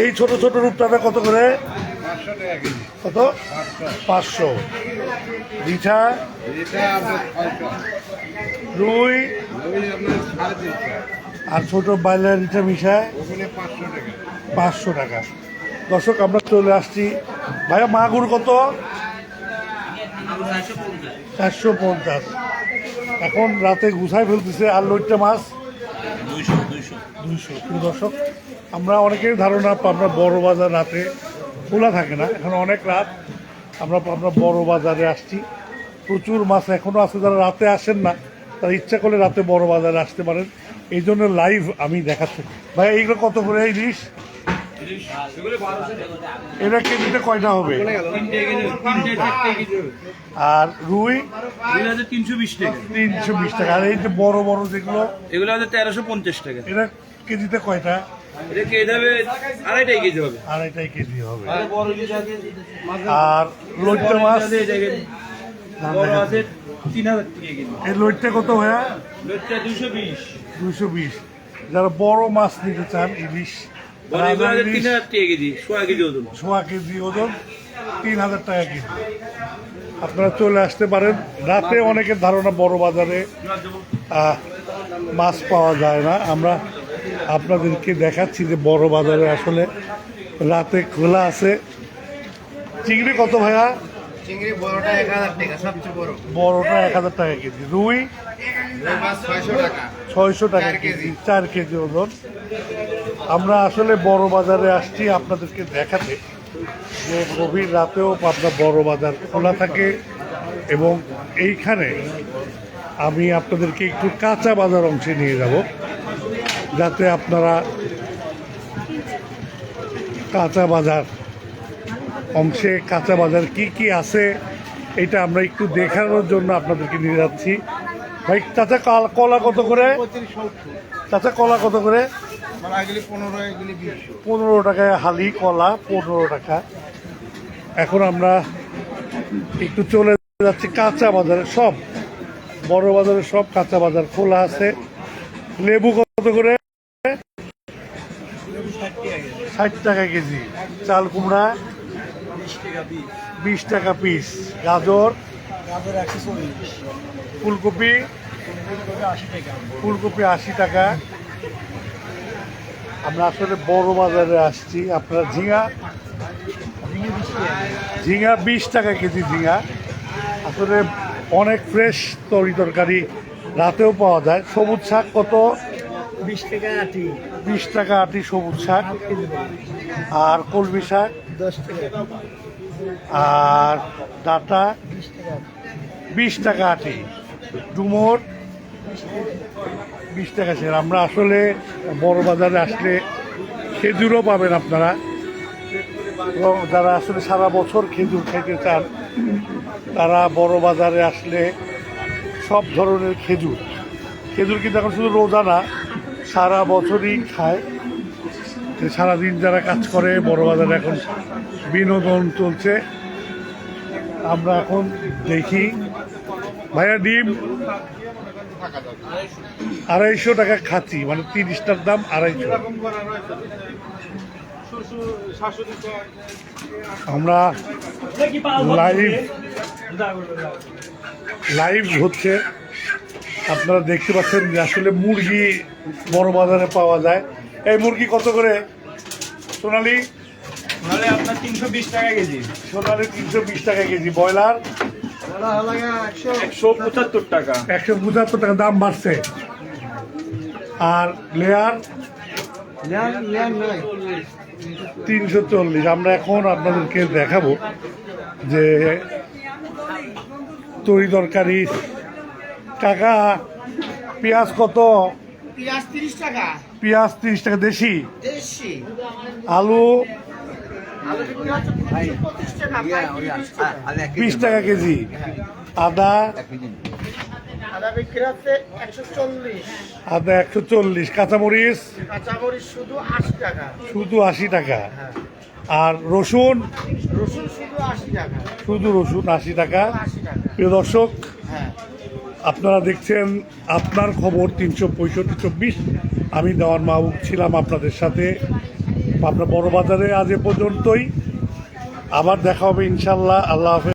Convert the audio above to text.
এই ছোট ছোট রূপটাটা কত করে? কত? 500। রিঠা, রুই আর ছোট বাইলার রিঠা মিশায় 500 টাকা। দর্শক আমরা চলে আসছি। ভাইয়া মাগুর কত? 450। এখন রাতে গুছাই ফেলতেছে। আর লইট্টা মাছ 200। দর্শক আমরা অনেকের ধারণা পাবনা বড় বাজার রাতে খোলা থাকে না, এখন অনেক রাত। আমরা পাবনা বড় বাজারে আসছি, প্রচুর মাছ এখনও আছে। যারা রাতে আসেন না তারা ইচ্ছা করলে রাতে বড় বাজারে আসতে পারেন, এই জন্য লাইভ আমি দেখাচ্ছি। ভাই এইগুলো কত করে ইলিশ? এটা কেজিতে কয়টা হবে? আর রুই 320 টাকা। 320 টাকা। আর এই যে বড় বড় যেগুলো, এগুলো হচ্ছে 1350 টাকা। এটা কেজিতে কয়টা? এটা কেজি হবে আড়াইটাই কেজি হবে। আড়াইটাই কেজি হবে। আর বড় ইলিশ আছে, আর লইট্টা মাছ বড় আছে 3000 টাকা কেজি। এই লইট্টা কত ভাইয়া? লইট্টা 220। 220। যারা বড় মাছ নিতে চান ইলিশ, বড় এগুলো আছে 3000 টাকা কেজি, 1.5 কেজি ওজন। 1.5 কেজি ওজন 3000 টাকা কেজি। আপনারা চলে আসতে পারেন। রাতে অনেকের ধারণা বড় বাজারে মাছ পাওয়া যায় না। আমরা আপনাদেরকে দেখাচ্ছি যে বড় বাজারে আসলে রাতে খোলা আছে। চিংড়ি কত ভাইয়া? চিংড়ি বড়টা 1000 টাকা, সবচেয়ে বড়। বড়টা 1000 টাকা কেজি। রুই রুই মাছ 600 টাকা। 600 টাকা কেজি, 4 কেজি ওজন। আমরা আসলে বড় বাজারে আসছি আপনাদেরকে দেখাতে যে গভীর রাতেও আপনার বড় বাজার খোলা থাকে। এবং এইখানে আমি আপনাদেরকে একটু কাঁচা বাজার অংশে নিয়ে যাব, যাতে আপনারা কাঁচা বাজার অংশে কাঁচা বাজার কি কি আছে এটা আমরা একটু দেখানোর জন্য আপনাদেরকে নিয়ে যাচ্ছি। ভাই চাচা কলা কত করে? চাচা কলা কত করে? 15 টাকায় হালি কলা, 15 টাকা। এখন আমরা একটু চলে যাচ্ছি কাঁচা বাজারে। সব বড় বাজারে সব কাঁচা বাজার খোলা আছে। লেবু কত করে? 60 টাকা কেজি। চাল কুমড়া 20 টাকা পিস। গাজর, ফুলকপি 80 টাকা। আমরা আসলে বড় বাজারে আসছি। আপনারা ঝিঙা 20 টাকা কেজি। ঝিঙা আসলে অনেক ফ্রেশ তরকারি রাতেও পাওয়া যায়। সবুজ শাক কত? 20 টাকা আটি। 20 টাকা আটি সবুজ শাক। আর কলমি শাক 10 টাকা। আর ডাঁটা 20 টাকা আটি। ডুমুর 20 টাকা সের। আমরা আসলে বড় বাজারে আসলে খেজুরও পাবেন আপনারা, এবং যারা আসলে সারা বছর খেজুর খেতে চান তারা বড় বাজারে আসলে সব ধরনের খেজুর কিন্তু এখন শুধু রোজা না, সারা বছরই খায়। সারাদিন যারা কাজ করে বড় বাজারে এখন বিনোদন চলছে। আমরা এখন দেখি ভাইয়া ডিম 250 টাকা খাচ্ছি, মানে 30টার দাম 250। আমরা লাইভ হচ্ছে, আপনারা দেখতে পাচ্ছেন যে আসলে মুরগি বড় বাজারে পাওয়া যায়। এই মুরগি কত করে সোনালি? তাহলে আপনার 320 টাকা কেজি। সোনালি 320 টাকা কেজি। ব্রয়লার 175 টাকা। 175 টাকা দাম বাড়ছে। আর লেয়ার 340। আমরা এখন আপনাদেরকে দেখাবো যে তরকারি। টাকা পেঁয়াজ কত? পেঁয়াজ 30 টাকা। পেঁয়াজ 30 টাকা দেশি। দেশি। আলু আলু বিক্রি হচ্ছে 25 টাকা। 20 টাকা কেজি। আদা বিক্রি হচ্ছে 140। আদা 140। কাঁচামরিচ কাঁচামরিচ শুধু 80 টাকা। শুধু 80 টাকা। আর রসুন রসুন শুধু 80 টাকা। শুধু রসুন 80 টাকা। 80 টাকা। প্রিয় দর্শক, হ্যাঁ। আপনারা দেখছেন আপনার খবর 365/24। আমি দেওয়ান মাহবুব ছিলাম আপনাদের সাথে। আপনার বড় বাজারে আজ এ পর্যন্তই, আবার দেখা হবে ইনশাল্লাহ। আল্লাহ হাফেজ।